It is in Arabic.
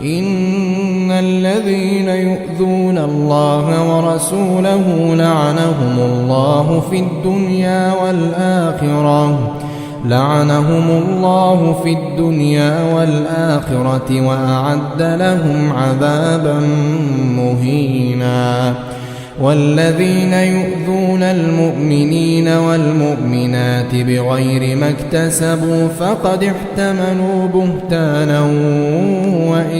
إن الذين يؤذون الله ورسوله لعنهم الله في الدنيا والآخرة وأعد لهم عذابا مهينا. والذين يؤذون المؤمنين والمؤمنات بغير ما اكتسبوا فقد احتملوا بهتانا وإثما